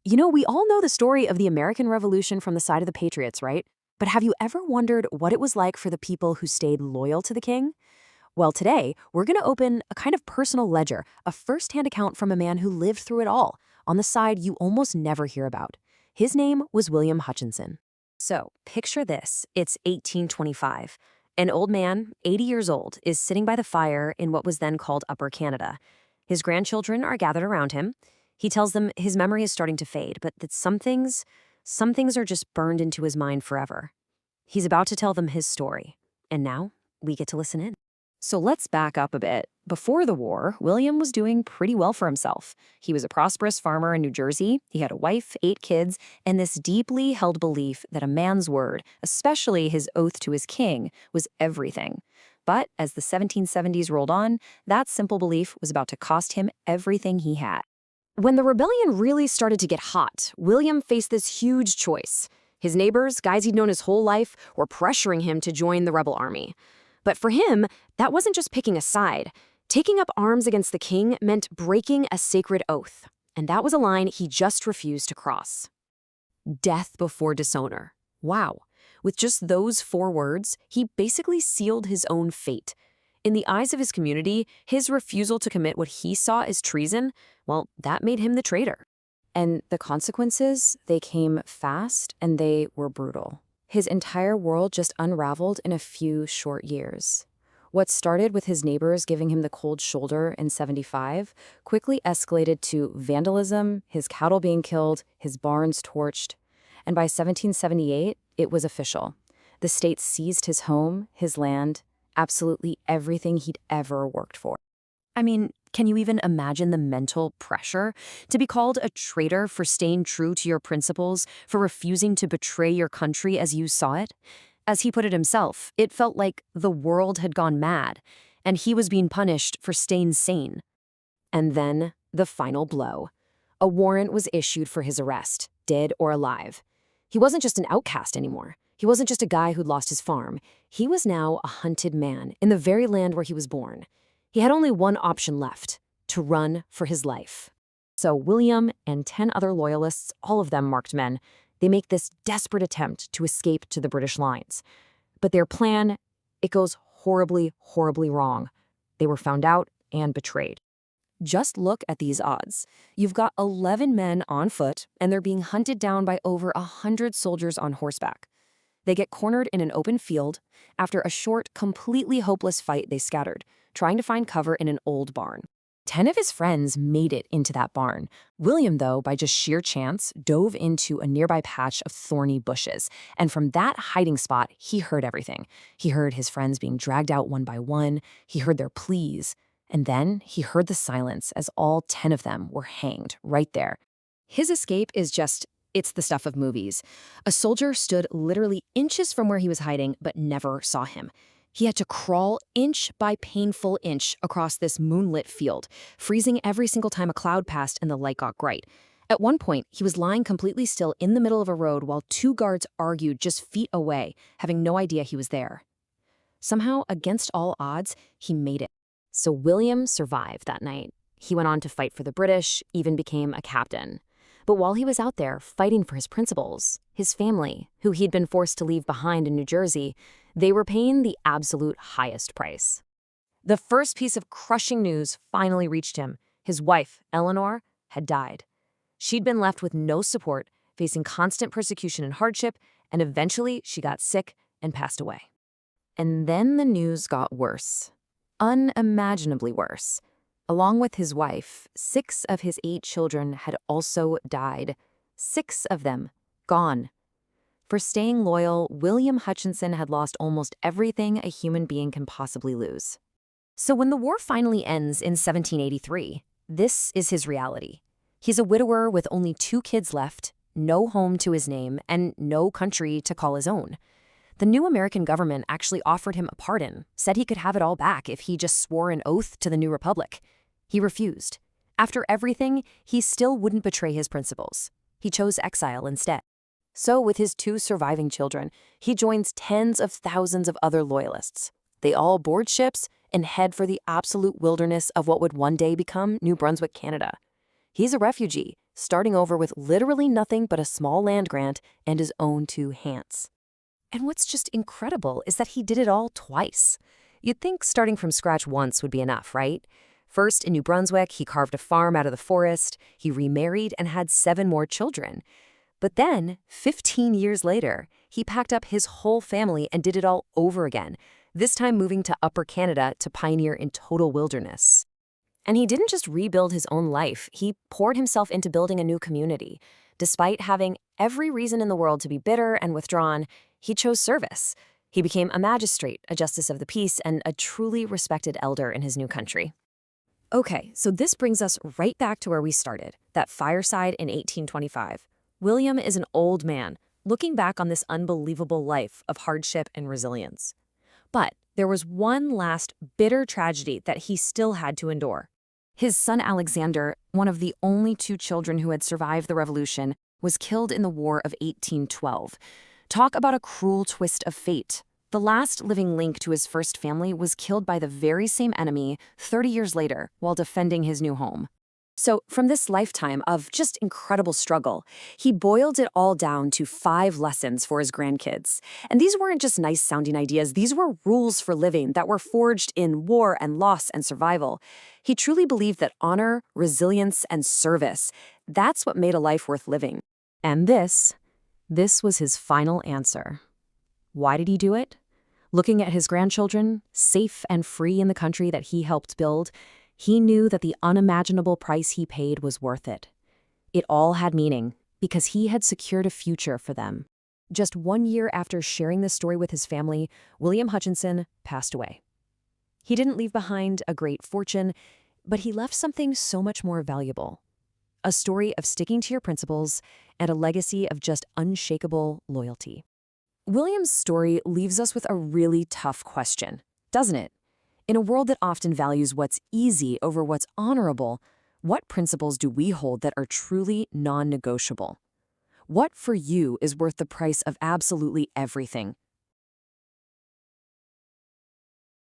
We all know the story of the American Revolution from the side of the Patriots, right? But have you ever wondered what it was like for the people who stayed loyal to the king? Well, today, we're going to open a kind of personal ledger, a first-hand account from a man who lived through it all, on the side you almost never hear about. His name was William Hutchinson. So, picture this. It's 1825. An old man, 80 years old, is sitting by the fire in what was then called Upper Canada. His grandchildren are gathered around him. He tells them his memory is starting to fade, but that some things are just burned into his mind forever. He's about to tell them his story, and now we get to listen in. So let's back up a bit. Before the war, William was doing pretty well for himself. He was a prosperous farmer in New Jersey. He had a wife, 8 kids, and this deeply held belief that a man's word, especially his oath to his king, was everything. But as the 1770s rolled on, that simple belief was about to cost him everything he had. When the rebellion really started to get hot, William faced this huge choice. His neighbors, guys he'd known his whole life, were pressuring him to join the rebel army. But for him, that wasn't just picking a side. Taking up arms against the king meant breaking a sacred oath. And that was a line he just refused to cross. Death before dishonor. Wow. With just those 4 words, he basically sealed his own fate. In the eyes of his community, his refusal to commit what he saw as treason, well, that made him the traitor. And the consequences, they came fast and they were brutal. His entire world just unraveled in a few short years. What started with his neighbors giving him the cold shoulder in 75 quickly escalated to vandalism, his cattle being killed, his barns torched. And by 1778, it was official. The state seized his home, his land, absolutely everything he'd ever worked for. I mean, can you even imagine the mental pressure to be called a traitor for staying true to your principles, for refusing to betray your country as you saw it? As he put it himself, it felt like the world had gone mad, and he was being punished for staying sane. And then, the final blow. A warrant was issued for his arrest, dead or alive. He wasn't just an outcast anymore. He wasn't just a guy who'd lost his farm. He was now a hunted man in the very land where he was born. He had only one option left, to run for his life. So William and 10 other loyalists, all of them marked men, they make this desperate attempt to escape to the British lines. But their plan, it goes horribly, horribly wrong. They were found out and betrayed. Just look at these odds. You've got 11 men on foot, and they're being hunted down by over 100 soldiers on horseback. They get cornered in an open field. After a short, completely hopeless fight, they scattered, trying to find cover in an old barn. 10 of his friends made it into that barn. William, though, by just sheer chance, dove into a nearby patch of thorny bushes. And from that hiding spot, he heard everything. He heard his friends being dragged out one by one. He heard their pleas. And then he heard the silence as all 10 of them were hanged right there. His escape is it's the stuff of movies. A soldier stood literally inches from where he was hiding, but never saw him. He had to crawl inch by painful inch across this moonlit field, freezing every single time a cloud passed and the light got bright. At one point, he was lying completely still in the middle of a road while 2 guards argued just feet away, having no idea he was there. Somehow, against all odds, he made it. So William survived that night. He went on to fight for the British, even became a captain. But while he was out there fighting for his principles, his family, who he'd been forced to leave behind in New Jersey, they were paying the absolute highest price. The first piece of crushing news finally reached him. His wife, Eleanor, had died. She'd been left with no support, facing constant persecution and hardship, and eventually she got sick and passed away. And then the news got worse. Unimaginably worse. Along with his wife, 6 of his 8 children had also died. 6 of them gone. For staying loyal, William Hutchinson had lost almost everything a human being can possibly lose. So when the war finally ends in 1783, this is his reality. He's a widower with only 2 kids left, no home to his name, and no country to call his own. The new American government actually offered him a pardon, said he could have it all back if he just swore an oath to the new republic. He refused. After everything, he still wouldn't betray his principles. He chose exile instead. So with his 2 surviving children, he joins tens of thousands of other loyalists. They all board ships and head for the absolute wilderness of what would one day become New Brunswick, Canada. He's a refugee, starting over with literally nothing but a small land grant and his own two hands. And what's just incredible is that he did it all twice. You'd think starting from scratch once would be enough, right? First, in New Brunswick, he carved a farm out of the forest, he remarried and had 7 more children. But then, 15 years later, he packed up his whole family and did it all over again, this time moving to Upper Canada to pioneer in total wilderness. And he didn't just rebuild his own life, he poured himself into building a new community. Despite having every reason in the world to be bitter and withdrawn, he chose service. He became a magistrate, a justice of the peace, and a truly respected elder in his new country. Okay, so this brings us right back to where we started, that fireside in 1825. William is an old man, looking back on this unbelievable life of hardship and resilience. But there was one last bitter tragedy that he still had to endure. His son Alexander, one of the only 2 children who had survived the revolution, was killed in the War of 1812. Talk about a cruel twist of fate. The last living link to his first family was killed by the very same enemy 30 years later while defending his new home. So from this lifetime of just incredible struggle, he boiled it all down to 5 lessons for his grandkids. And these weren't just nice-sounding ideas, these were rules for living that were forged in war and loss and survival. He truly believed that honor, resilience, and service, that's what made a life worth living. And this was his final answer. Why did he do it? Looking at his grandchildren, safe and free in the country that he helped build, he knew that the unimaginable price he paid was worth it. It all had meaning, because he had secured a future for them. Just 1 year after sharing this story with his family, William Hutchinson passed away. He didn't leave behind a great fortune, but he left something so much more valuable. A story of sticking to your principles and a legacy of just unshakable loyalty. William's story leaves us with a really tough question, doesn't it? In a world that often values what's easy over what's honorable, what principles do we hold that are truly non-negotiable? What for you is worth the price of absolutely everything?